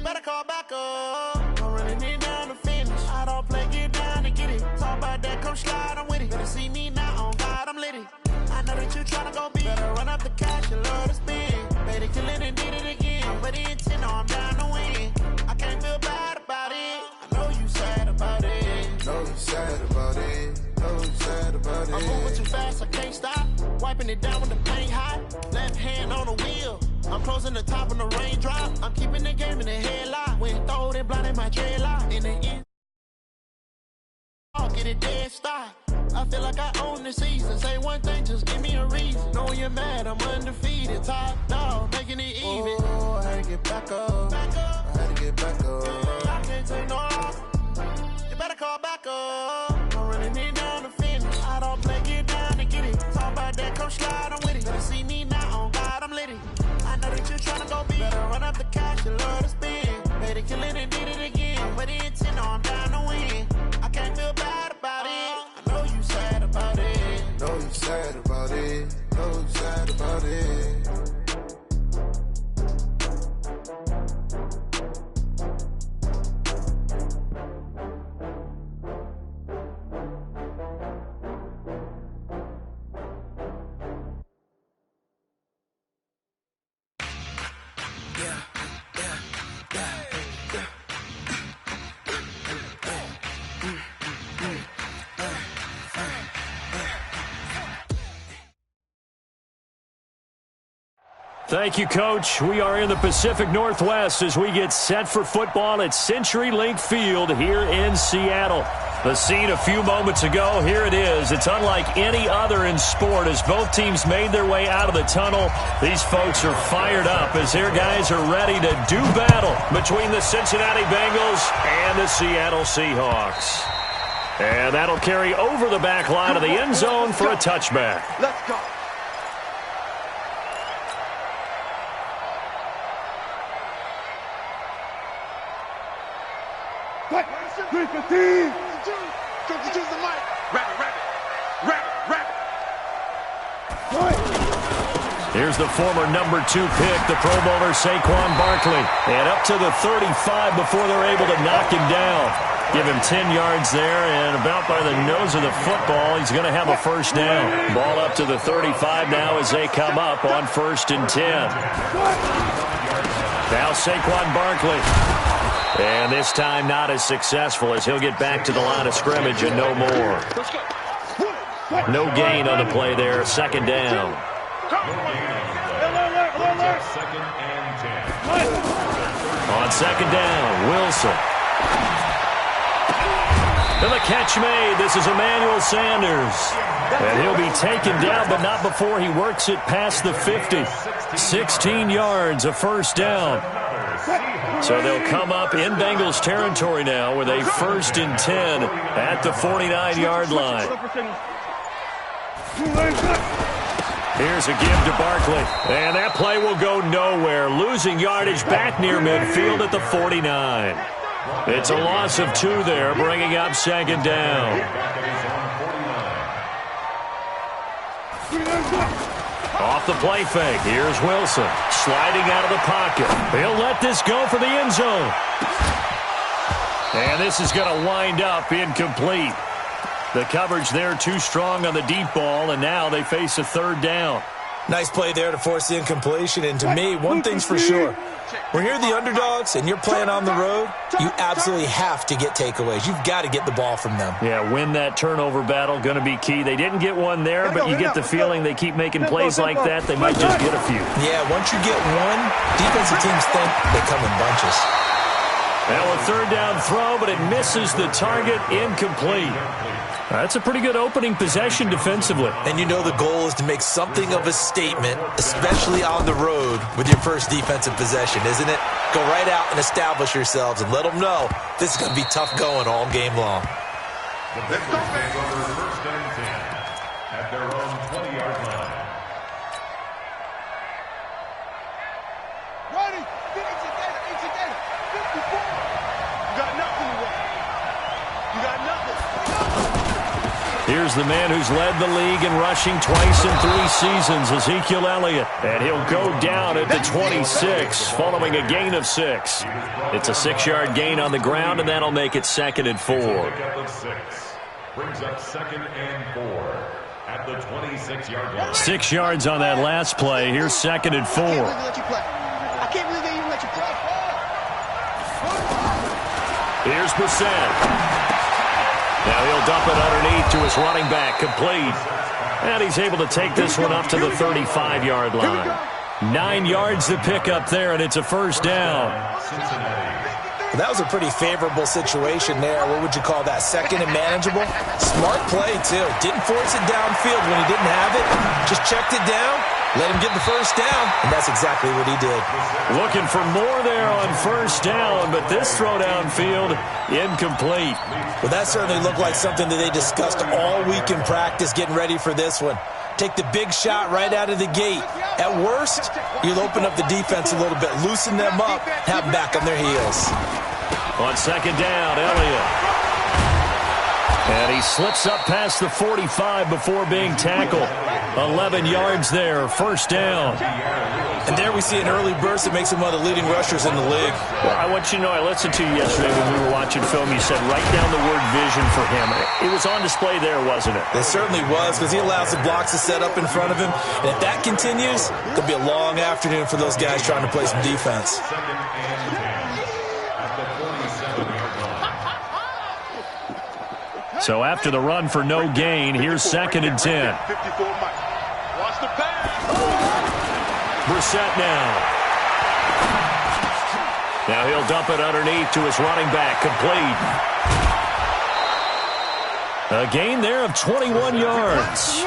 better call back up. I'm running it down to finish. I don't play, get down to get it. Talk about that, come slide, I'm with it. Better see me now, on God, I'm litty. I know that you tryna go big. Better run up the cash, you love to spend. Made it, kill it, and did it again. But the intent, no, I'm down to win. I can't feel bad about it. I know you sad about it. Know you sad about it. Know you sad about it. I'm moving too fast, I can't stop. Wiping it down with the paint hot. Left hand on the wheel. I'm closing the top when the raindrop. I'm keeping the game in the headlock. When throw it, blinding my dreadlock. In the end, I'll get it dead stop. I feel like I own the season. Say one thing, just give me a reason. Know you're mad, I'm undefeated. Top dog, making it even. Oh, I had to get back up. Back up. I had to get back up. I can't take no loss. You better call back up. I'm running it down to finish. I don't play, get down to get it. Talk about that, come slide, I'm with it. Better see me now, on God, I'm litty. I know that you're tryna go big. Better run up the cash, you love to spend. Made it, kill it, and did it again. But the intent, no, I'm down to win. I can't feel bad about it. I know you sad about it. Know you sad about it. Know you sad about it. Thank you, Coach. We are in the Pacific Northwest as we get set for football at CenturyLink Field here in Seattle. The scene a few moments ago, here it is. It's unlike any other in sport as both teams made their way out of the tunnel. These folks are fired up as their guys are ready to do battle between the Cincinnati Bengals and the Seattle Seahawks. And that'll carry over the back line of the end zone for a touchback. Let's go. Here's the former number 2 pick, the Pro Bowler Saquon Barkley. And up to the 35 before they're able to knock him down. Give him 10 yards there, and about by the nose of the football, he's going to have a first down. Ball up to the 35 now as they come up on 1st and 10. Now Saquon Barkley. And this time not as successful as he'll get back to the line of scrimmage and no more. No gain on the play there, 2nd down. On 2nd down, Wilson. And the catch made. This is Emmanuel Sanders. And he'll be taken down, but not before he works it past the 50. 16 yards, a first down. So they'll come up in Bengals territory now with a 1st and 10 at the 49-yard line. Here's a give to Barkley. And that play will go nowhere. Losing yardage back near midfield at the 49. It's a loss of 2 there, bringing up 2nd down. Off the play fake. Here's Wilson. Sliding out of the pocket. He'll let this go for the end zone. And this is going to wind up incomplete. The coverage there too strong on the deep ball, and now they face a 3rd down. Nice play there to force the incompletion, and to me, one thing's for sure. When you're the underdogs and you're playing on the road, you absolutely have to get takeaways. You've got to get the ball from them. Yeah, win that turnover battle, going to be key. They didn't get one there, but you get the feeling they keep making plays like that, they might just get a few. Yeah, once you get one, defensive teams think they come in bunches. Now a 3rd down throw, but it misses the target, incomplete. That's a pretty good opening possession defensively. And you know the goal is to make something of a statement, especially on the road with your first defensive possession, isn't it? Go right out and establish yourselves and let them know this is going to be tough going all game long. The Bengals take over 1st and 10 at their own 20-yard line. Ready? Get into data. 54. You got nothing to work. You got nothing. Here's the man who's led the league in rushing twice in 3 seasons, Ezekiel Elliott. And he'll go down at the 26 following a gain of 6. It's a 6-yard gain on the ground, and that'll make it 2nd and 4. Brings up 2nd and 4 at the 26-yard line. 6 yards on that last play. Here's 2nd and 4. I can't believe they even let you play. Here's Brissett. Now he'll dump it underneath to his running back, complete. And he's able to take this one up to the 35-yard line. 9 yards to pick up there, and it's a 1st down. That was a pretty favorable situation there. What would you call that? 2nd and manageable? Smart play, too. Didn't force it downfield when he didn't have it. Just checked it down, let him get the 1st down, and that's exactly what he did. Looking for more there on 1st down, but this throw downfield, incomplete. Well, that certainly looked like something that they discussed all week in practice, getting ready for this one. Take the big shot right out of the gate. At worst, you'll open up the defense a little bit, loosen them up, have them back on their heels. On 2nd down, Elliott. And he slips up past the 45 before being tackled. 11 yards there, 1st down. And there we see an early burst that makes him one of the leading rushers in the league. Well, I want you to know, I listened to you yesterday when we were watching film. You said write down the word vision for him. It was on display there, wasn't it? It certainly was, because he allows the blocks to set up in front of him. And if that continues, it'll be a long afternoon for those guys trying to play some defense. 2nd and 10 at the 47-yard line. So after the run for no gain, here's 2nd and 10. 54 Mike. Watch the pass. Brissett now. Now he'll dump it underneath to his running back, complete. A gain there of 21 yards.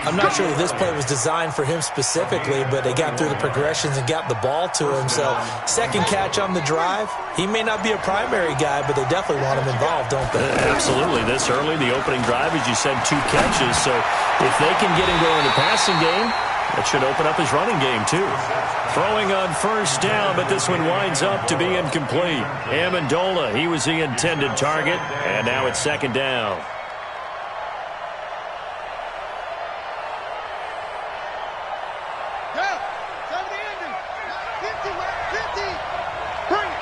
I'm not sure that this play was designed for him specifically, but they got through the progressions and got the ball to him. So 2nd catch on the drive. He may not be a primary guy, but they definitely want him involved, don't they? Absolutely. This early, the opening drive, as you said, 2 catches. So if they can get him going in the passing game, that should open up his running game, too. Throwing on 1st down, but this one winds up to be incomplete. Amendola, he was the intended target, and now it's 2nd down. Yeah. 70 ending. 50. Bring it.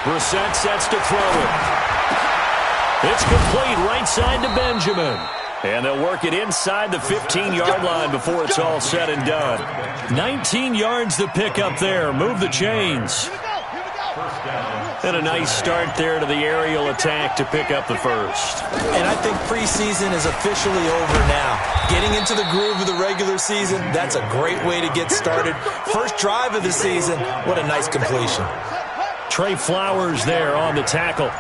Brissett sets to throw it. It's complete right side to Benjamin. And they'll work it inside the 15-yard line before it's all said and done. 19 yards to pick up there. Move the chains. And a nice start there to the aerial attack to pick up the 1st. And I think preseason is officially over now. Getting into the groove of the regular season, that's a great way to get started. 1st drive of the season, what a nice completion. Trey Flowers there on the tackle.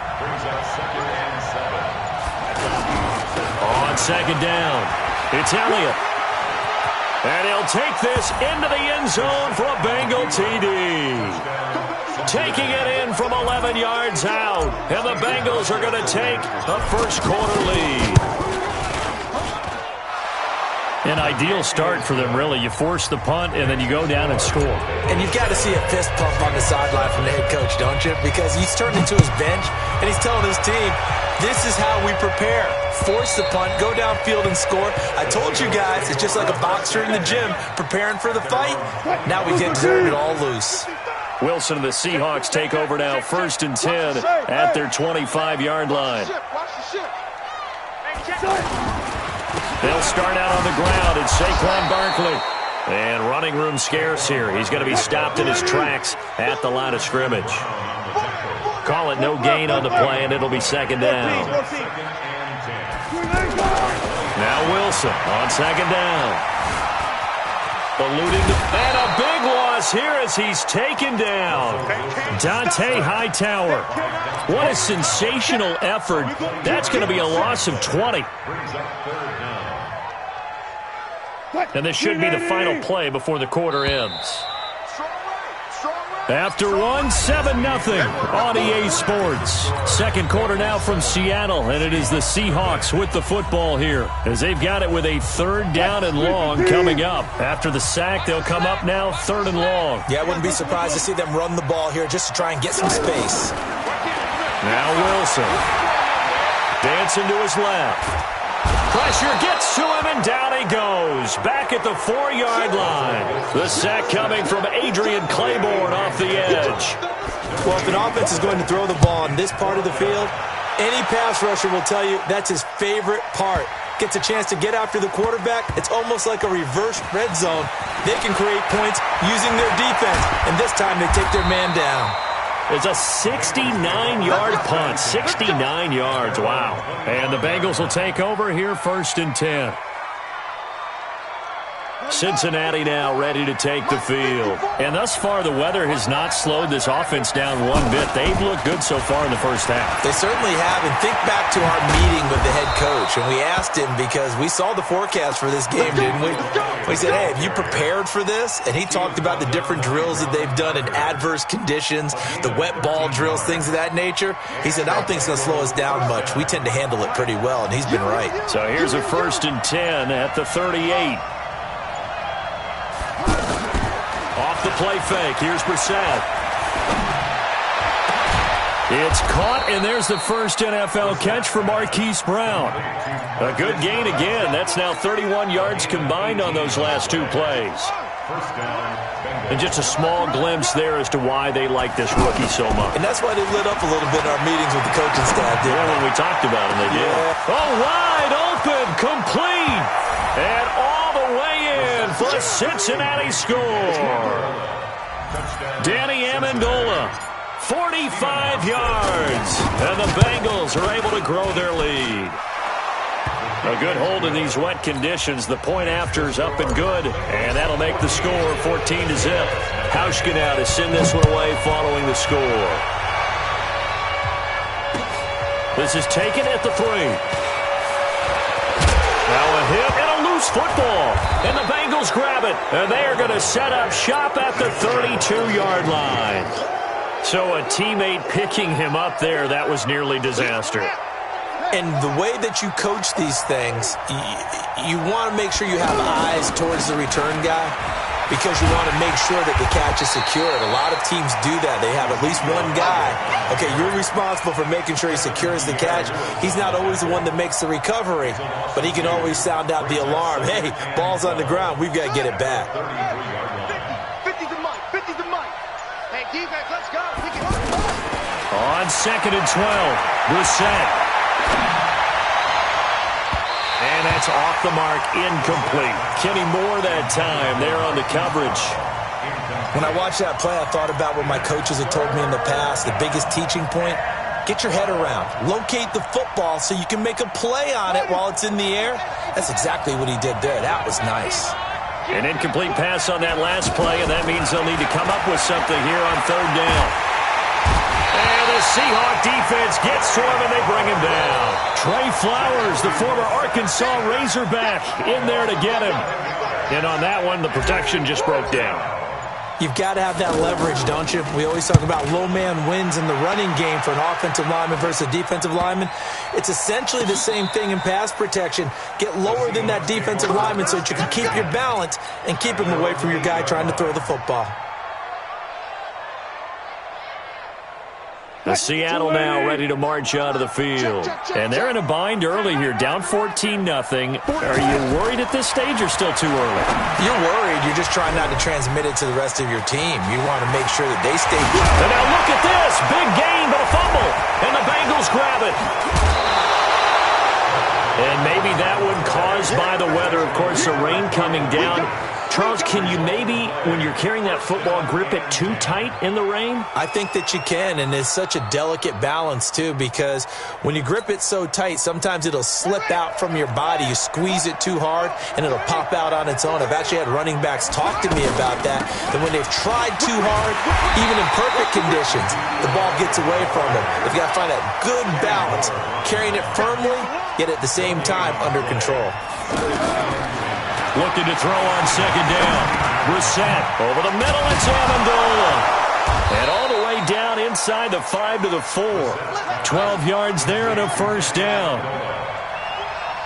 On 2nd down, it's Elliott. And he'll take this into the end zone for a Bengal TD. Taking it in from 11 yards out. And the Bengals are going to take a 1st quarter lead. An ideal start for them, really. You force the punt, and then you go down and score. And you've got to see a fist pump on the sideline from the head coach, don't you? Because he's turned into his bench, and he's telling his team, this is how we prepare. Force the punt, go downfield and score. I told you guys, it's just like a boxer in the gym preparing for the fight. Now we get to turn it all loose. Wilson and the Seahawks take over now, 1st and 10 at their 25-yard line. They'll start out on the ground. It's Saquon Barkley. And running room scarce here. He's going to be stopped in his tracks at the line of scrimmage. Call it no gain on the play, and it'll be 2nd down. Now Wilson on 2nd down. Eluding, and a big loss here as he's taken down. Dante Hightower. What a sensational effort. That's going to be a loss of 20. And this should be the final play before the quarter ends. After one, 7-0 on EA Sports. 2nd quarter now from Seattle, and it is the Seahawks with the football here as they've got it with a 3rd down and long coming up. After the sack, they'll come up now 3rd and long. Yeah, I wouldn't be surprised to see them run the ball here just to try and get some space. Now Wilson. Dancing to his left. Pressure gets to him, and down he goes. Back at the 4-yard line. The sack coming from Adrian Claiborne off the edge. Well, if an offense is going to throw the ball on this part of the field, any pass rusher will tell you that's his favorite part. Gets a chance to get after the quarterback. It's almost like a reverse red zone. They can create points using their defense, and this time they take their man down. It's a 69-yard punt. 69 yards. Wow. And the Bengals will take over here 1st and 10. Cincinnati now ready to take the field. And thus far, the weather has not slowed this offense down one bit. They've looked good so far in the first half. They certainly have. And think back to our meeting with the head coach. And we asked him, because we saw the forecast for this game, didn't we? We said, hey, have you prepared for this? And he talked about the different drills that they've done in adverse conditions, the wet ball drills, things of that nature. He said, I don't think it's going to slow us down much. We tend to handle it pretty well, and he's been right. So here's a 1st and 10 at the 38. Off the play fake. Here's Brissett. It's caught, and there's the first NFL catch for Marquise Brown. A good gain again. That's now 31 yards combined on those last 2 plays. And just a small glimpse there as to why they like this rookie so much. And that's why they lit up a little bit in our meetings with the coaching staff. Yeah, when we talked about them, they did. Yeah. Oh, wide open, complete, and all the way in for a Cincinnati score. Danny Amendola, 45 yards, and the Bengals are able to grow their lead. A good hold in these wet conditions. The point after's up and good, and that'll make the score 14-0. Hauschka now to send this one away following the score. This is taken at the 3. Now a hit and a loose football, and the Bengals grab it, and they are going to set up shop at the 32-yard line. So a teammate picking him up there, that was nearly disaster. And the way that you coach these things, you want to make sure you have eyes towards the return guy, because you want to make sure that the catch is secured. A lot of teams do that. They have at least one guy. Okay, you're responsible for making sure he secures the catch. He's not always the one that makes the recovery, but he can always sound out the alarm. Hey, ball's on the ground. We've got to get it back. 50's the mic. 50's the mic. Hey, defense, let's go. On 2nd and 12, Brissett. And that's off the mark, incomplete. Kenny Moore that time there on the coverage. When I watched that play, I thought about what my coaches had told me in the past. The biggest teaching point, get your head around. Locate the football so you can make a play on it while it's in the air. That's exactly what he did there. That was nice. An incomplete pass on that last play, and that means they'll need to come up with something here on 3rd down. And the Seahawk defense gets to him, and they bring him down. Trey Flowers, the former Arkansas Razorback, in there to get him. And on that one, the protection just broke down. You've got to have that leverage, don't you? We always talk about low man wins in the running game for an offensive lineman versus a defensive lineman. It's essentially the same thing in pass protection. Get lower than that defensive lineman so that you can keep your balance and keep him away from your guy trying to throw the football. The Seattle now ready to march out of the field. And they're in a bind early here, down 14-0. Are you worried at this stage or still too early? You're worried. You're just trying not to transmit it to the rest of your team. You want to make sure that they stay. And now look at this. Big gain, but a fumble. And the Bengals grab it. And maybe that one caused by the weather. Of course, the rain coming down. Charles, can you maybe, when you're carrying that football, grip it too tight in the rain? I think that you can, and it's such a delicate balance, too, because when you grip it so tight, sometimes it'll slip out from your body. You squeeze it too hard, and it'll pop out on its own. I've actually had running backs talk to me about that when they've tried too hard, even in perfect conditions, the ball gets away from them. They've got to find that good balance, carrying it firmly, yet at the same time under control. Looking to throw on 2nd down. Brissett over the middle. It's Amendola. And all the way down inside the 5 to the 4. 12 yards there and a 1st down.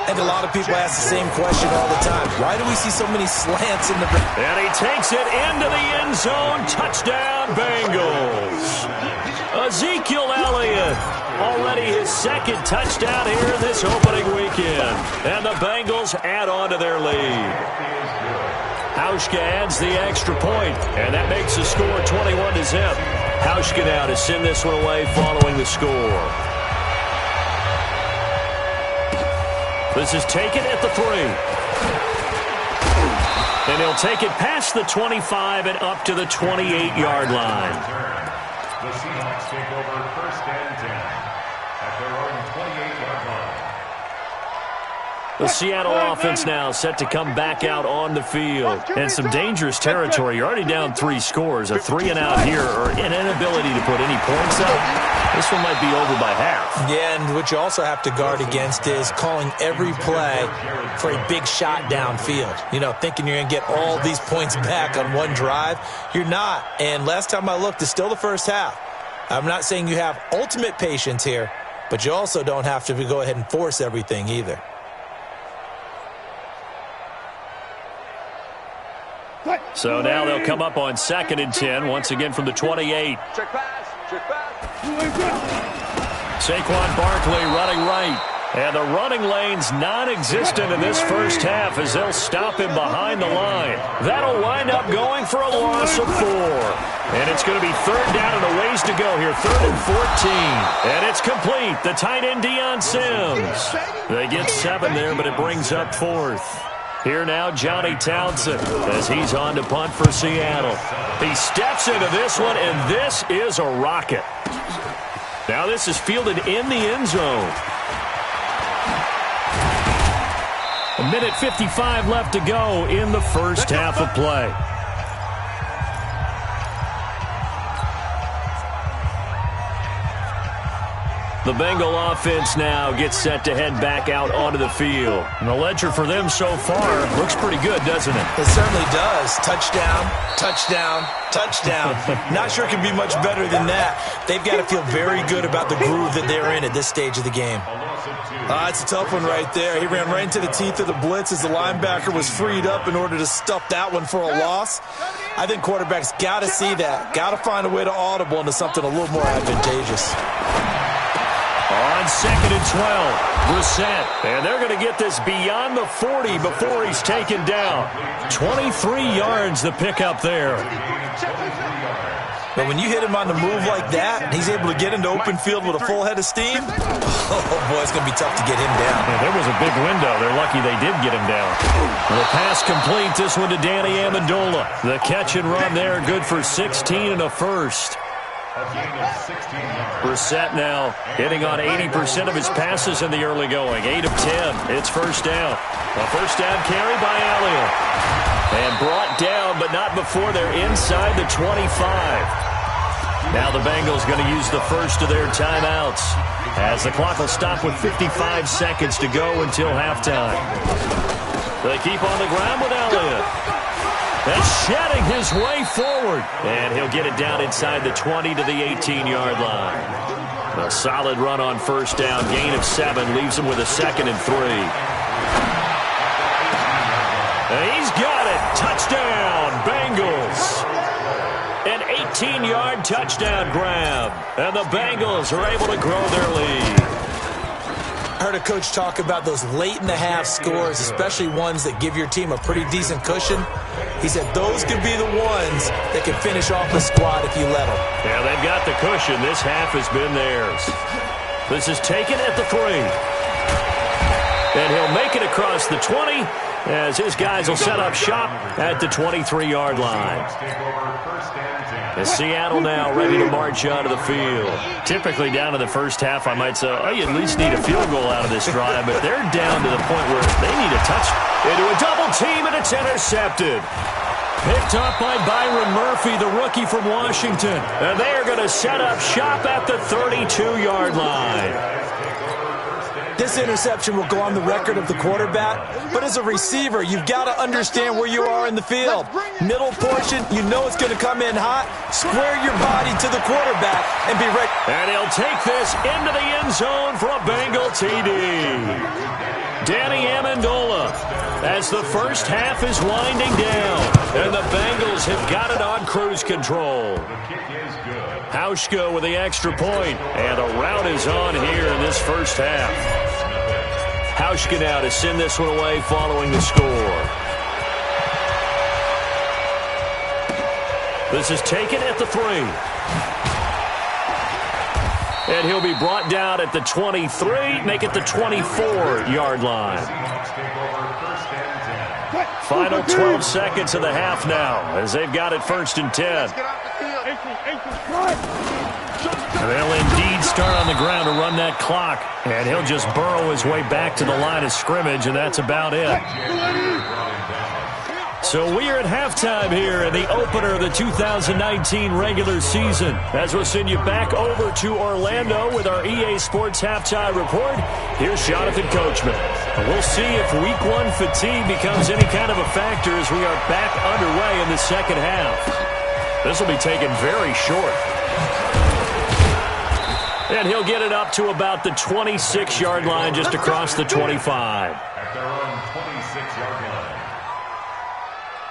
And a lot of people ask the same question all the time. Why do we see so many slants in the... And he takes it into the end zone. Touchdown, Bengals. Ezekiel Elliott, already his second touchdown here this opening weekend. And the Bengals add on to their lead. Hauschka adds the extra point, and that makes the score 21-0. Hauschka now to send this one away following the score. This is taken at the 3. And he'll take it past the 25 and up to the 28-yard line. The Seahawks take over first and 10 at their own 28-yard line. The Seattle offense now set to come back out on the field. And some dangerous territory. You're already down 3 scores. A 3-and-out here or an inability to put any points up. This one might be over by half. Yeah, and what you also have to guard against is calling every play for a big shot downfield. You know, thinking you're going to get all these points back on one drive. You're not. And last time I looked, it's still the first half. I'm not saying you have ultimate patience here, but you also don't have to go ahead and force everything either. So now they'll come up on 2nd and 10, once again from the 28. Check pass. Check pass. Saquon Barkley running right. And the running lane's non-existent in this first half as they'll stop him behind the line. That'll wind up going for a loss of 4. And it's going to be 3rd down and a ways to go here. 3rd and 14. And it's complete. The tight end, Deion Sims. They get 7 there, but it brings up 4th. Here now, Johnny Townsend, as he's on to punt for Seattle. He steps into this one, and this is a rocket. Now this is fielded in the end zone. 1:55 left to go in the first half of play. The Bengal offense now gets set to head back out onto the field. And the ledger for them so far looks pretty good, doesn't it? It certainly does. Touchdown, touchdown, touchdown. Not sure it can be much better than that. They've got to feel very good about the groove that they're in at this stage of the game. It's a tough one right there. He ran right into the teeth of the blitz as the linebacker was freed up in order to stuff that one for a loss. I think quarterbacks got to see that. Got to find a way to audible into something a little more advantageous. On 2nd and 12, Brissett. And they're going to get this beyond the 40 before he's taken down. 23 yards the pickup there. But when you hit him on the move like that, and he's able to get into open field with a full head of steam, oh boy, it's going to be tough to get him down. Yeah, there was a big window. They're lucky they did get him down. The pass complete. This one to Danny Amendola. The catch and run there, good for 16 and a first. Brissett now hitting on 80% of his passes in the early going. 8 of 10. It's first down. A first down carry by Elliott. And brought down, but not before they're inside the 25. Now the Bengals going to use the first of their timeouts as the clock will stop with 55 seconds to go until halftime. They keep on the ground with Elliott. And shedding his way forward. And he'll get it down inside the 20 to the 18-yard line. A solid run on first down. Gain of 7 leaves him with a 2nd and 3. And he's got it. Touchdown, Bengals. An 18-yard touchdown grab. And the Bengals are able to grow their lead. I heard a coach talk about those late-in-the-half scores, especially ones that give your team a pretty decent cushion. He said those could be the ones that can finish off the squad if you let them. Yeah, they've got the cushion. This half has been theirs. This is taken at the 3. And he'll make it across the 20 as his guys will set up shop at the 23-yard line. As Seattle now ready to march onto the field. Typically down to the first half, I might say, oh, you at least need a field goal out of this drive, but they're down to the point where they need a touch into a double team, and it's intercepted. Picked up by Byron Murphy, the rookie from Washington. And they are going to set up shop at the 32-yard line. This interception will go on the record of the quarterback, but as a receiver, you've got to understand where you are in the field. Middle portion, you know it's going to come in hot. Square your body to the quarterback and be ready. And he'll take this into the end zone for a Bengal TD. Danny Amendola, as the first half is winding down, and the Bengals have got it on cruise control. Hauschka with the extra point, and a rout is on here in this first half. Hauschka now to send this one away following the score. This is taken at the 3. And he'll be brought down at the 23, make it the 24-yard line. Final 12 seconds of the half now, as they've got it 1st and 10. And they'll indeed start on the ground to run that clock. And he'll just burrow his way back to the line of scrimmage, and that's about it. So we are at halftime here in the opener of the 2019 regular season. As we'll send you back over to Orlando with our EA Sports Halftime Report, here's Jonathan Coachman. And we'll see if Week 1 fatigue becomes any kind of a factor as we are back underway in the second half. This will be taken very short. And he'll get it up to about the 26-yard line just across the 25. At their own 26-yard line.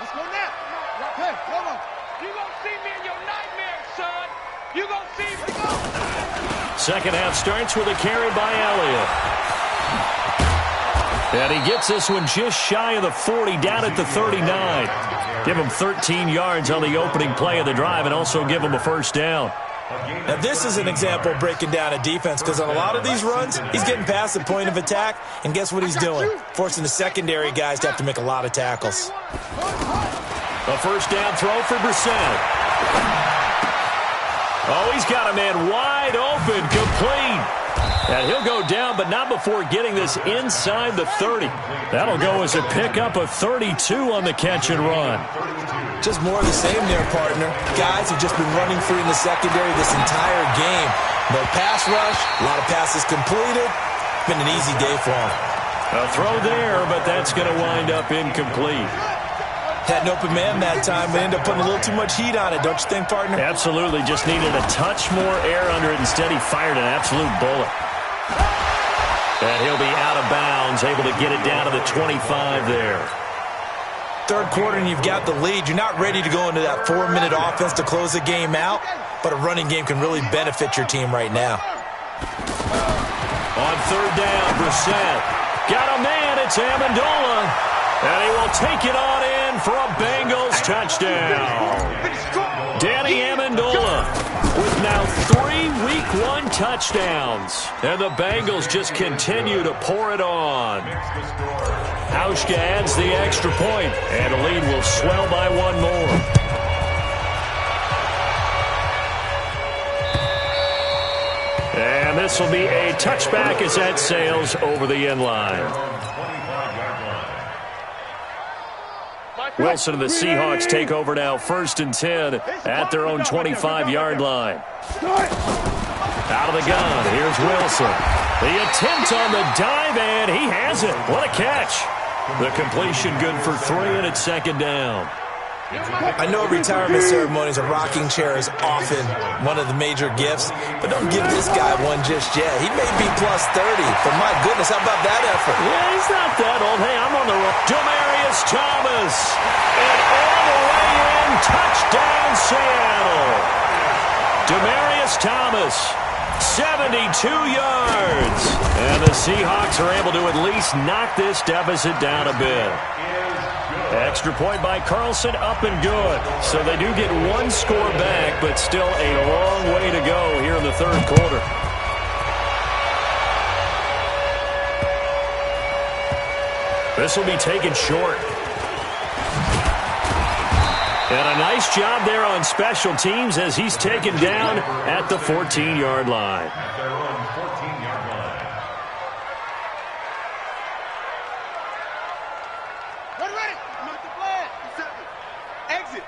Let's go now. Hey, come on. You gonna see me in your nightmares, son. You gonna see me. Go. Second half starts with a carry by Elliott. And he gets this one just shy of the 40, down at the 39. Give him 13 yards on the opening play of the drive and also give him a first down. Now, this is an example of breaking down a defense, because on a lot of these runs, he's getting past the point of attack, and guess what he's doing? Forcing the secondary guys to have to make a lot of tackles. A first down throw for Brissett. Oh, he's got a man wide open, complete. And he'll go down, but not before getting this inside the 30. That'll go as a pickup of 32 on the catch and run. Just more of the same there, partner. Guys have just been running free in the secondary this entire game. No pass rush, a lot of passes completed. Been an easy day for him. A throw there, but that's going to wind up incomplete. Had an open man that time, but ended up putting a little too much heat on it, don't you think, partner? Absolutely. Just needed a touch more air under it. Instead, he fired an absolute bullet. And he'll be out of bounds, able to get it down to the 25 there. Third quarter and you've got the lead. You're not ready to go into that 4-minute offense to close the game out, but a running game can really benefit your team right now. On third down, Brissett. Got a man, it's Amendola. And he will take it on in for a Bengals touchdown. Danny Amendola with now 3 Week 1 touchdowns. And the Bengals just continue to pour it on. Hauschka adds the extra point, and the lead will swell by one more. And this will be a touchback as that sails over the end line. Wilson and the Seahawks take over now, 1st and 10 at their own 25-yard line. Out of the gun, here's Wilson. The attempt on the dive, and he has it. What a catch. The completion good for 3, and it's second down. I know retirement ceremonies, a rocking chair is often one of the major gifts, but don't give this guy one just yet. He may be plus 30, but my goodness, how about that effort? Yeah, he's not that old. Hey, I'm on the road. Demaryius Thomas, and all the way in, touchdown Seattle. Demaryius Thomas, 72 yards. And the Seahawks are able to at least knock this deficit down a bit. Extra point by Carlson, up and good. So they do get one score back, but still a long way to go here in the third quarter. This will be taken short. And a nice job there on special teams as he's taken down at the 14-yard line. At their own 14-yard line. Ready. Look the flag. Exit.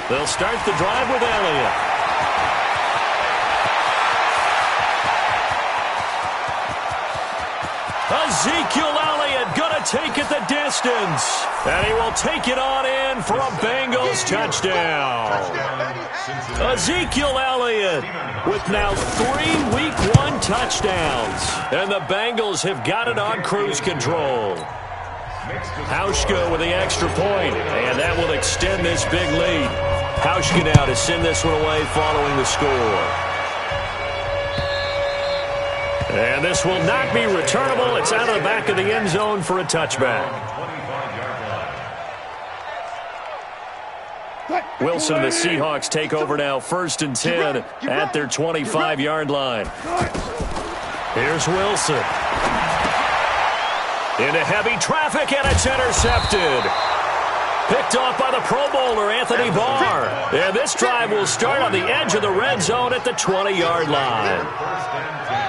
They'll start the drive with Elliott. Ezekiel Elliott going to take it the distance. And he will take it on in for a Bengals touchdown. Ezekiel Elliott with now 3 Week 1 touchdowns. And the Bengals have got it on cruise control. Hauschka with the extra point, and that will extend this big lead. Hauschka now to send this one away following the score. And this will not be returnable. It's out of the back of the end zone for a touchback. Wilson and the Seahawks take over now, 1st and 10 at their 25-yard line. Here's Wilson. Into heavy traffic, and it's intercepted. Picked off by the Pro Bowler, Anthony Barr. And this drive will start on the edge of the red zone at the 20-yard line.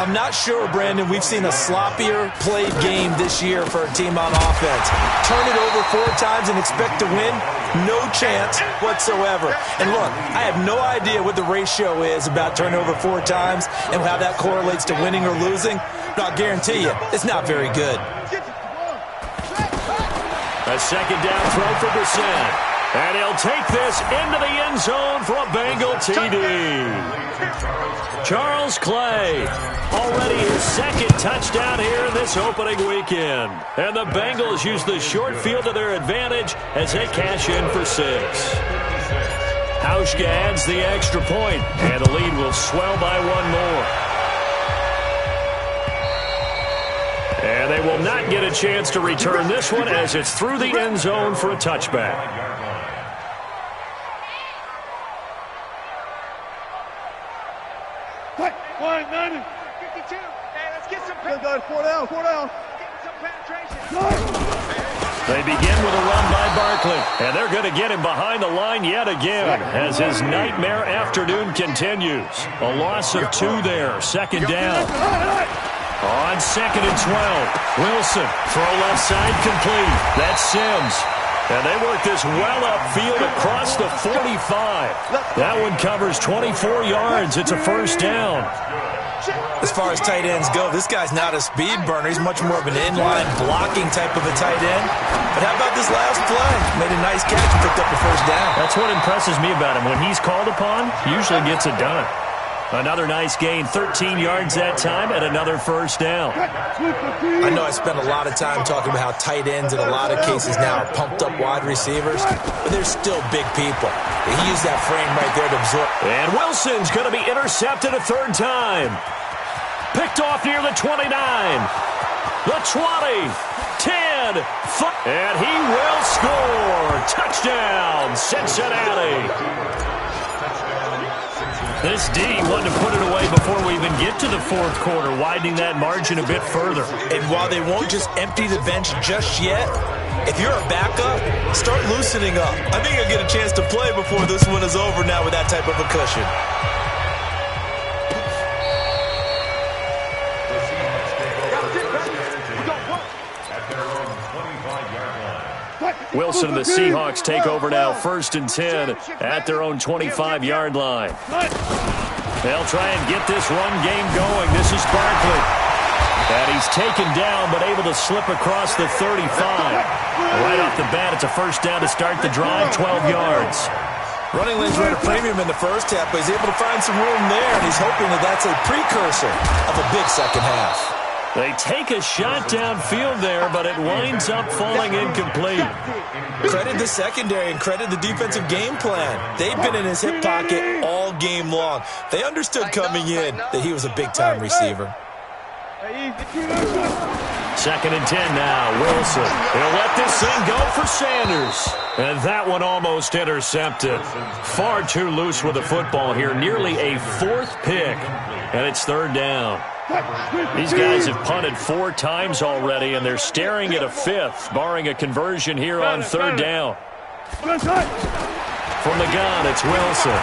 I'm not sure, Brandon, we've seen a sloppier played game this year for a team on offense. Turn it over 4 times and expect to win? No chance whatsoever. And look, I have no idea what the ratio is about turnover 4 times and how that correlates to winning or losing. But I'll guarantee you, it's not very good. A second down throw for Brissett. And he'll take this into the end zone for a Bengal TD. Charles Clay, already his 2nd touchdown here in this opening weekend. And the Bengals use the short field to their advantage as they cash in for 6. Hauschka adds the extra point, and the lead will swell by 1 more. And they will not get a chance to return this one as it's through the end zone for a touchback. One, 52. Hey, let's get some penetration. 4 down. Get some penetration. They begin with a run by Barkley, and they're going to get him behind the line yet again as his nightmare afternoon continues. A loss of 2 there, 2nd down. On 2nd and 12, Wilson, throw left side complete. That's Sims. And they work this well upfield across the 45. That one covers 24 yards. It's a 1st down. As far as tight ends go, this guy's not a speed burner. He's much more of an inline blocking type of a tight end. But how about this last play? Made a nice catch and picked up a 1st down. That's what impresses me about him. When he's called upon, he usually gets it done. Another nice gain, 13 yards that time, and another 1st down. I know I spent a lot of time talking about how tight ends in a lot of cases now are pumped up wide receivers, but they're still big people. He used that frame right there to absorb. And Wilson's going to be intercepted a 3rd time. Picked off near the 29, the 20, 10, and he will score. Touchdown, Cincinnati. This D wanted to put it away before we even get to the 4th quarter, widening that margin a bit further. And while they won't just empty the bench just yet, if you're a backup, start loosening up. I think you'll get a chance to play before this one is over now with that type of a cushion. Wilson and the Seahawks take over now, 1st and 10 at their own 25-yard line. They'll try and get this run game going. This is Barkley. And he's taken down but able to slip across the 35. Right off the bat, it's a 1st down to start the drive, 12 yards. Running lanes were at a premium in the 1st half, but he's able to find some room there, and he's hoping that that's a precursor of a big 2nd half. They take a shot downfield there, but it winds up falling incomplete. Credit the secondary and credit the defensive game plan. They've been in his hip pocket all game long. They understood coming in that he was a big-time receiver. 2nd and 10 now, Wilson. He'll let this thing go for Sanders. And that one almost intercepted. Far too loose with the football here. Nearly a 4th pick. And it's 3rd down. These guys have punted 4 times already, and they're staring at a 5th, barring a conversion here on 3rd down. From the gun, it's Wilson.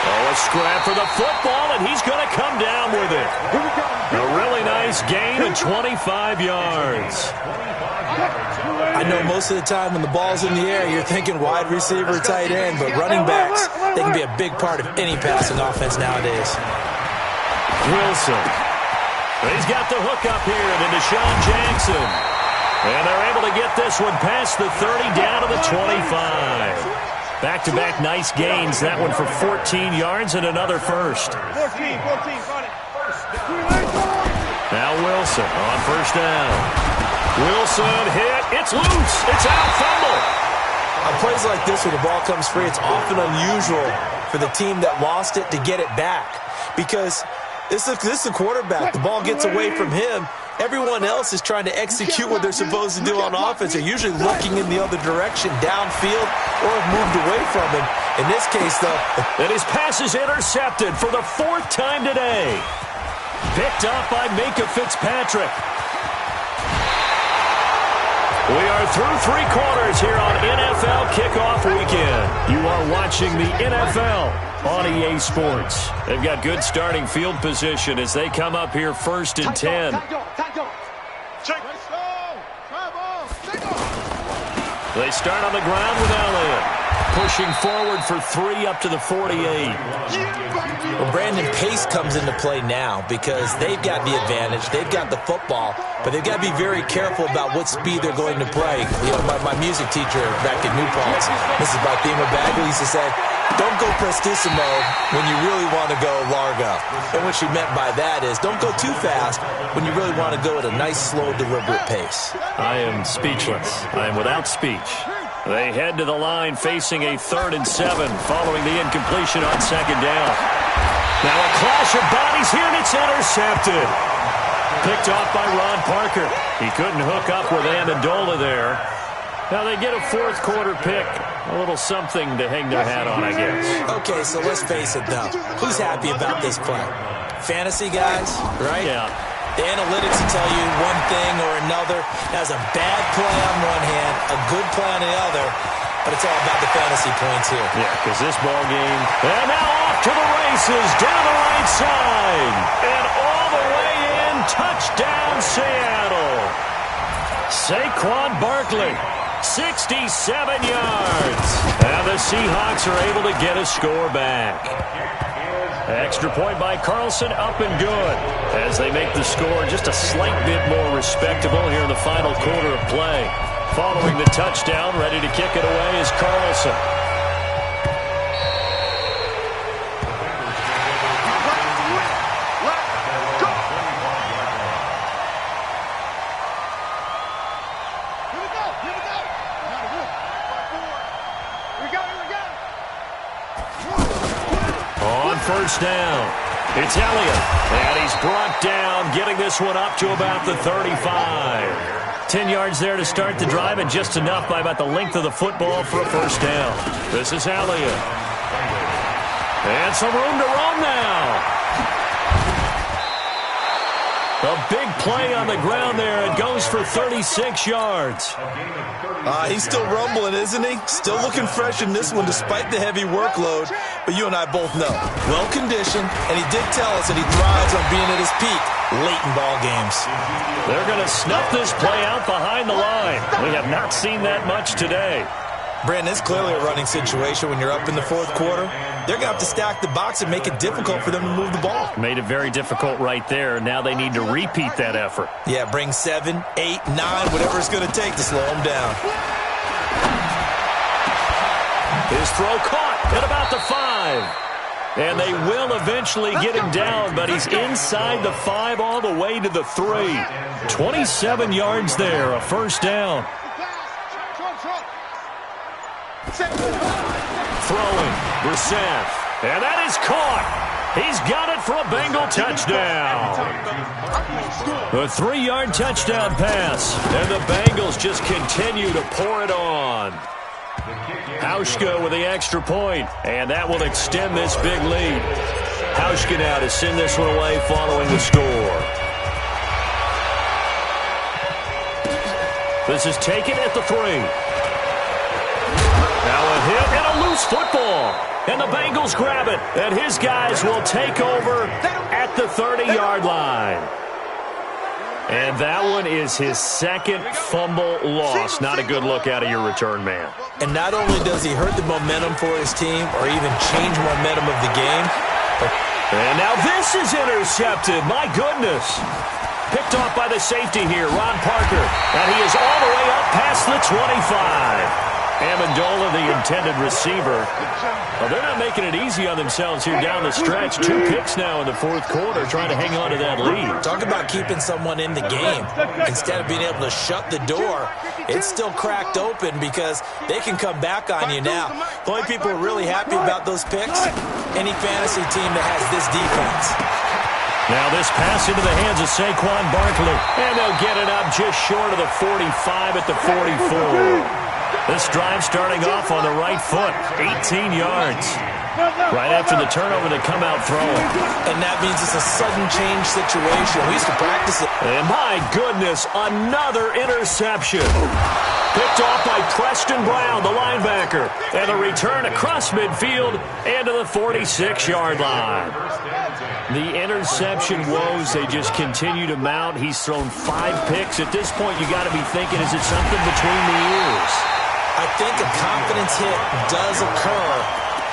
Oh, a scrap for the football, and he's going to come down with it. A really nice gain of 25 yards. I know most of the time when the ball's in the air, you're thinking wide receiver, tight end, but running backs, they can be a big part of any passing offense nowadays. Wilson. He's got the hook up here to Deshaun Jackson. And they're able to get this one past the 30 down to the 25. Back-to-back nice gains. That one for 14 yards and another first. 14, run it. Now Wilson on first down. Wilson hit. It's loose. It's out. Fumble. On plays like this where the ball comes free, it's often unusual for the team that lost it to get it back. Because this is the quarterback. The ball gets away from him. Everyone else is trying to execute what they're supposed to do on offense. They're usually looking in the other direction, downfield, or have moved away from him. In this case, though. And his pass is intercepted for the 4th time today. Picked up by Minka Fitzpatrick. We are through 3 quarters here on NFL Kickoff Weekend. You are watching the NFL on EA Sports. They've got good starting field position as they come up here 1st and 10. They start on the ground with Elliott. Pushing forward for 3 up to the 48. Well, Brandon, pace comes into play now because they've got the advantage. They've got the football, but they've got to be very careful about what speed they're going to play. You know, my music teacher back in New Paltz, Mrs. Bathema Bagley, used to say, don't go prestissimo when you really want to go largo. And what she meant by that is don't go too fast when you really want to go at a nice, slow, deliberate pace. I am speechless. I am without speech. They head to the line facing a 3rd and 7 following the incompletion on 2nd down. Now a clash of bodies here, and it's intercepted. Picked off by Ron Parker. He couldn't hook up with Amendola there. Now they get a 4th quarter pick. A little something to hang their hat on, I guess. Okay, so let's face it, though. Who's happy about this play? Fantasy guys, right? Yeah. The analytics will tell you one thing or another. That's a bad play on one hand, a good play on the other, but it's all about the fantasy points here. Yeah, because this ball game, and now off to the races, down the right side, and all the way in, touchdown Seattle. Saquon Barkley, 67 yards, and the Seahawks are able to get a score back. Extra point by Carlson, up and good, as they make the score just a slight bit more respectable here in the final quarter of play. Following the touchdown, ready to kick it away is Carlson. On first down, it's Elliott, and he's brought down, getting this one up to about the 35. 10 yards there to start the drive, and just enough by about the length of the football for a first down. This is Elliott. And some room to roam now. A big play on the ground there. It goes for 36 yards. He's still rumbling, isn't he? Still looking fresh in this one despite the heavy workload. But you and I both know, well-conditioned, and he did tell us that he thrives on being at his peak late in ball games. They're going to snuff this play out behind the line. We have not seen that much today. Brandon, it's clearly a running situation when you're up in the 4th quarter. They're going to have to stack the box and make it difficult for them to move the ball. Made it very difficult right there. Now they need to repeat that effort. Yeah, bring 7, 8, 9, whatever it's going to take to slow them down. His throw caught at about the 5. And they will eventually get him down, but he's inside the 5 all the way to the 3. 27 yards there, a first down. Throwing, Brissett, and that is caught. He's got it for a Bengal touchdown. A 3-yard touchdown pass, and the Bengals just continue to pour it on. Hauschka with the extra point, and that will extend this big lead. Hauschka now to send this one away following the score. This is taken at the 3. Now a hit and a loose football. And the Bengals grab it. And his guys will take over at the 30-yard line. And that one is his 2nd fumble loss. Not a good look out of your return man. And not only does he hurt the momentum for his team or even change momentum of the game. And now this is intercepted. My goodness. Picked off by the safety here, Ron Parker. And he is all the way up past the 25. Amendola, the intended receiver. Well, they're not making it easy on themselves here down the stretch. 2 picks now in the fourth quarter, trying to hang on to that lead. Talk about keeping someone in the game. Instead of being able to shut the door, it's still cracked open because they can come back on you now. The only people who are really happy about those picks, any fantasy team that has this defense. Now this pass into the hands of Saquon Barkley. And they'll get it up just short of the 45 at the 44. This drive starting off on the right foot, 18 yards. Right after the turnover, they come out throwing. And that means it's a sudden change situation. We used to practice it. And my goodness, another interception. Picked off by Preston Brown, the linebacker. And the return across midfield and to the 46-yard line. The interception woes, they just continue to mount. He's thrown 5 picks. At this point, you got to be thinking, is it something between the ears? I think a confidence hit does occur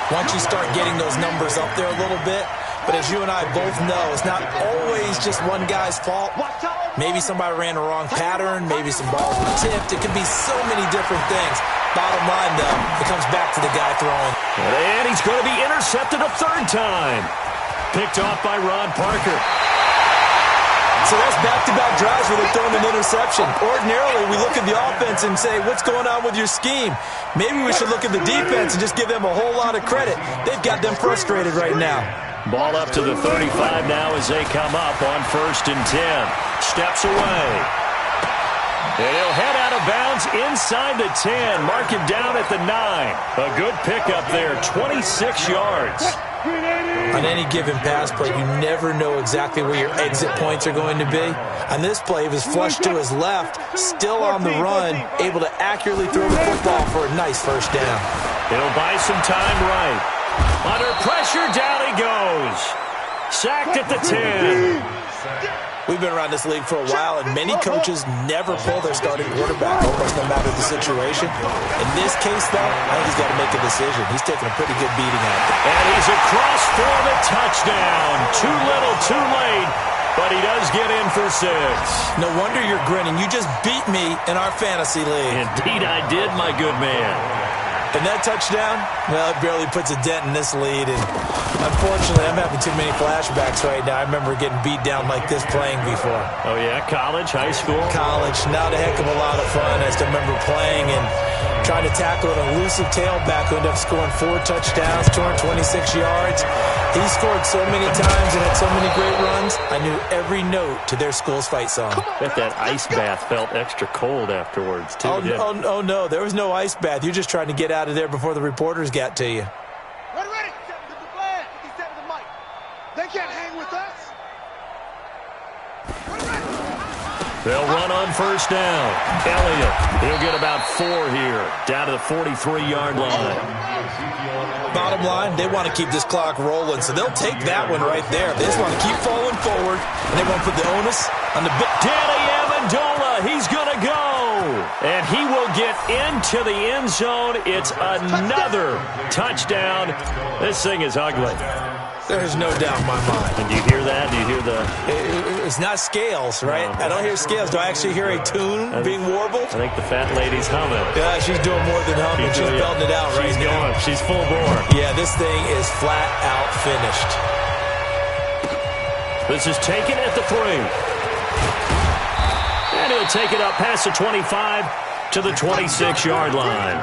once you start getting those numbers up there a little bit. But as you and I both know, it's not always just one guy's fault. Maybe somebody ran a wrong pattern. Maybe some balls were tipped. It can be so many different things. Bottom line, though, it comes back to the guy throwing. And he's going to be intercepted a 3rd time. Picked off by Ron Parker. So that's back-to-back drives where they're throwing an interception. Ordinarily, we look at the offense and say, what's going on with your scheme? Maybe we should look at the defense and just give them a whole lot of credit. They've got them frustrated right now. Ball up to the 35 now as they come up on 1st and 10. Steps away. And he'll head out of bounds inside the 10. Mark him down at the 9. A good pickup there, 26 yards. On any given pass play, you never know exactly where your exit points are going to be. On this play, he was flushed to his left, still on the run, able to accurately throw the football for a nice 1st down. He'll buy some time right. Under pressure, down he goes. Sacked at the 10. We've been around this league for a while, and many coaches never pull their starting quarterback, almost no matter the situation. In this case, though, I think he's got to make a decision. He's taking a pretty good beating out there. And he's across for the touchdown. Too little, too late, but he does get in for 6. No wonder you're grinning. You just beat me in our fantasy league. Indeed I did, my good man. And that touchdown, well, it barely puts a dent in this lead. And unfortunately, I'm having too many flashbacks right now. I remember getting beat down like this playing before. Oh, yeah? College, high school? College. Not a heck of a lot of fun. I still remember playing and trying to tackle an elusive tailback who ended up scoring 4 touchdowns, 226 yards. He scored so many times and had so many great runs, I knew every note to their school's fight song. Bet that ice bath felt extra cold afterwards, too. Oh, no. There was no ice bath. You're just trying to get out of there before the reporters got to you. Ready. Get the mic. They can't hang with us. They'll run on 1st down. Elliott, he'll get about 4 here, down to the 43-yard line. Bottom line, they want to keep this clock rolling, so they'll take that one right there. They just want to keep falling forward, and they want to put the onus on the big. Danny Amendola, he's going to go. And he will get into the end zone. It's another touchdown. This thing is ugly. There's no doubt in my mind. And do you hear that? Do you hear the... It's not scales, right? No. I don't hear scales. Do I actually hear a tune being warbled? I think the fat lady's humming. Yeah, she's doing more than humming. She's belting it out right now. She's full bore. Yeah, this thing is flat out finished. This is taken at the 3. And he'll take it up past the 25 to the 26-yard line.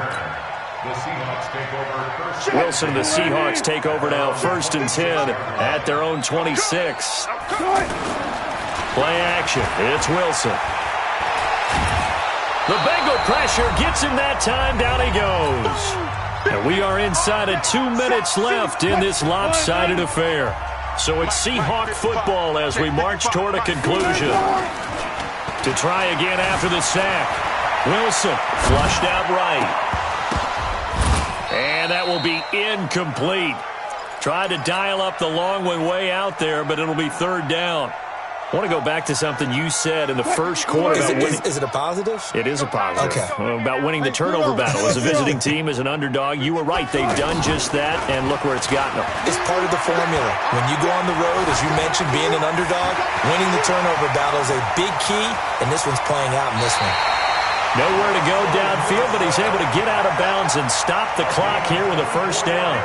Wilson and the Seahawks take over now, 1st and 10 at their own 26. Play action. It's Wilson. The Bengal pressure gets him that time. Down he goes. And we are inside of 2 minutes left in this lopsided affair. So it's Seahawk football as we march toward a conclusion. To try again after the sack. Wilson flushed out right. And that will be incomplete. Tried to dial up the long one way out there, but it'll be 3rd down. I want to go back to something you said in the first quarter. Is it a positive? It is a positive. Okay. About winning the turnover battle. As a visiting team, as an underdog, you were right. They've done just that, and look where it's gotten them. It's part of the formula. When you go on the road, as you mentioned, being an underdog, winning the turnover battle is a big key, and this one's playing out in this one. Nowhere to go downfield, but he's able to get out of bounds and stop the clock here with a first down.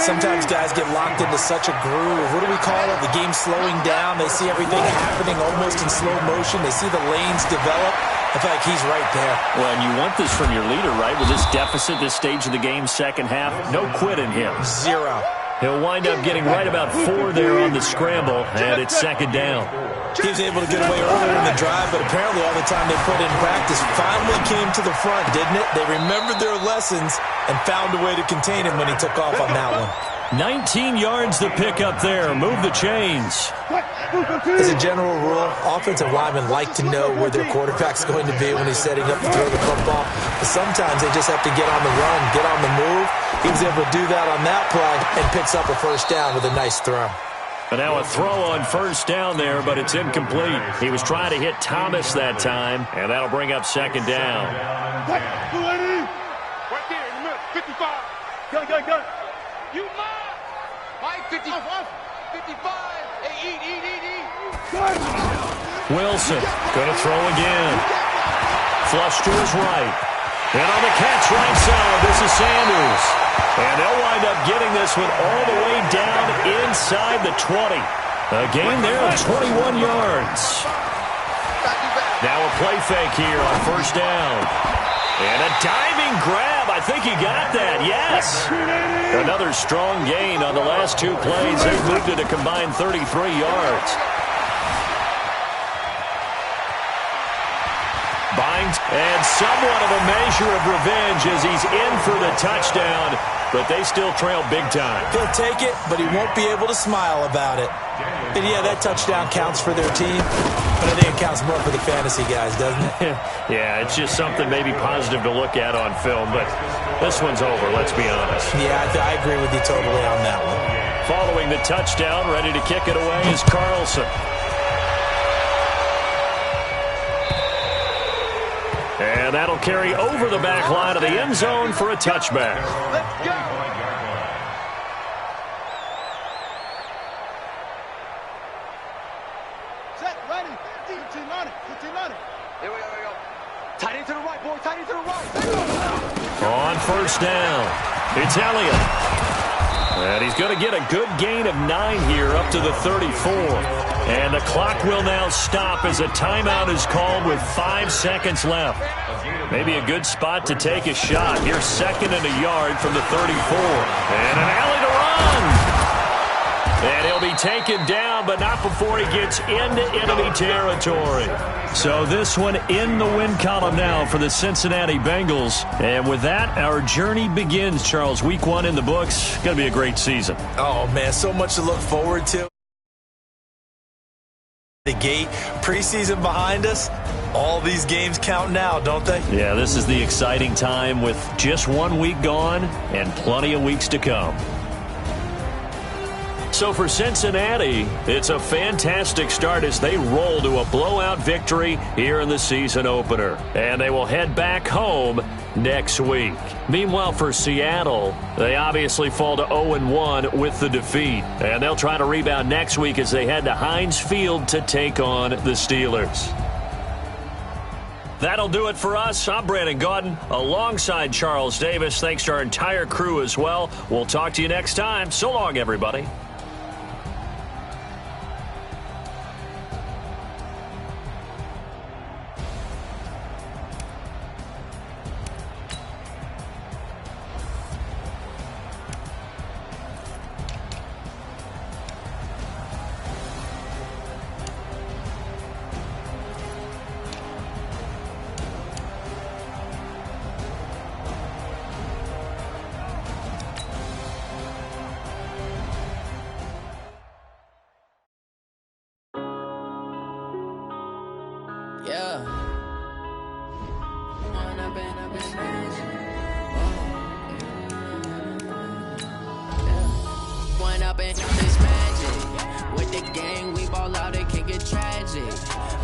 Sometimes guys get locked into such a groove. What do we call it? The game's slowing down. They see everything happening almost in slow motion. They see the lanes develop. I feel like he's right there. Well, and you want this from your leader, right? With this deficit, this stage of the game, second half, no quit in him. Zero. He'll wind up getting right about 4 there on the scramble, and it's second down. He was able to get away earlier in the drive, but apparently all the time they put in practice finally came to the front, didn't it? They remembered their lessons and found a way to contain him when he took off on that one. 19 yards to pick up there. Move the chains. As a general rule, offensive linemen like to know where their quarterback's going to be when he's setting up to throw the football. But sometimes they just have to get on the run, get on the move. He was able to do that on that play and picks up a first down with a nice throw. And now a throw on first down there, but it's incomplete. He was trying to hit Thomas that time, and that'll bring up second down. Right there in the middle, 55. Gun. You mine. Mike, 55. Hey, eat. Wilson going to throw again. Flush to his right. And on the catch right side, this is Sanders. And they'll wind up getting this one all the way down inside the 20. A gain there of 21 yards. Now a play fake here on first down. And a diving grab. I think he got that. Yes. Another strong gain on the last two plays. They've moved it a combined 33 yards. Binds, and somewhat of a measure of revenge as he's in for the touchdown, but they still trail big time. He'll take it, but he won't be able to smile about it. And yeah, that touchdown counts for their team, but I think it counts more for the fantasy guys, doesn't it? Yeah, it's just something maybe positive to look at on film, but this one's over, let's be honest. Yeah, I agree with you totally on that one. Following the touchdown, ready to kick it away is Carlson. And that'll carry over the back line of the end zone for a touchback. Let's go. Set, ready. 15 on it. Here we go. Tight into the right, boy. Tight into the right. On first down, it's Elliott. And he's going to get a good gain of 9 here up to the 34. And the clock will now stop as a timeout is called with 5 seconds left. Maybe a good spot to take a shot. Here's 2nd and a yard from the 34. And an alley to run. And he'll be taken down, but not before he gets into enemy territory. So this one in the win column now for the Cincinnati Bengals. And with that, our journey begins, Charles. Week 1 in the books. Going to be a great season. Oh, man, so much to look forward to. The gate, preseason behind us. All these games count now, don't they? Yeah, this is the exciting time with just 1 week gone and plenty of weeks to come. So for Cincinnati, it's a fantastic start as they roll to a blowout victory here in the season opener. And they will head back home next week. Meanwhile, for Seattle, they obviously fall to 0-1 with the defeat. And they'll try to rebound next week as they head to Heinz Field to take on the Steelers. That'll do it for us. I'm Brandon Gaudin alongside Charles Davis. Thanks to our entire crew as well. We'll talk to you next time. So long, everybody. Up in this magic with the gang, we ball out, it can get tragic.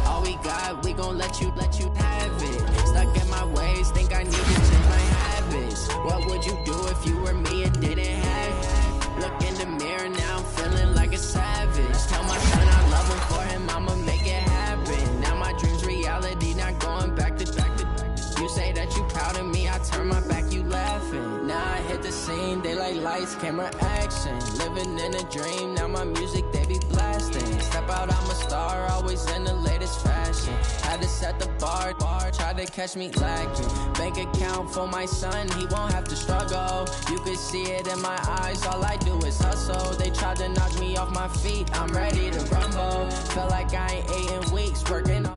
All we got, we gon' let you have it. Stuck in my ways, think I need to change my habits. What would you do if you were me and didn't have it? Look in the mirror, now I'm feeling like a savage. Tell my son I love him, for him I'ma make it happen. Now my dream's reality, not going back to. You say that you proud of me, I turn my back, you laughing. Now I hit the scene, they like lights, camera, action. Living in a dream, now my music, they be blasting. Step out, I'm a star, always in the latest fashion. Had to set the bar, try to catch me lacking. Bank account for my son, he won't have to struggle. You could see it in my eyes, all I do is hustle. They tried to knock me off my feet, I'm ready to rumble. Feel like I ain't ate in weeks, working on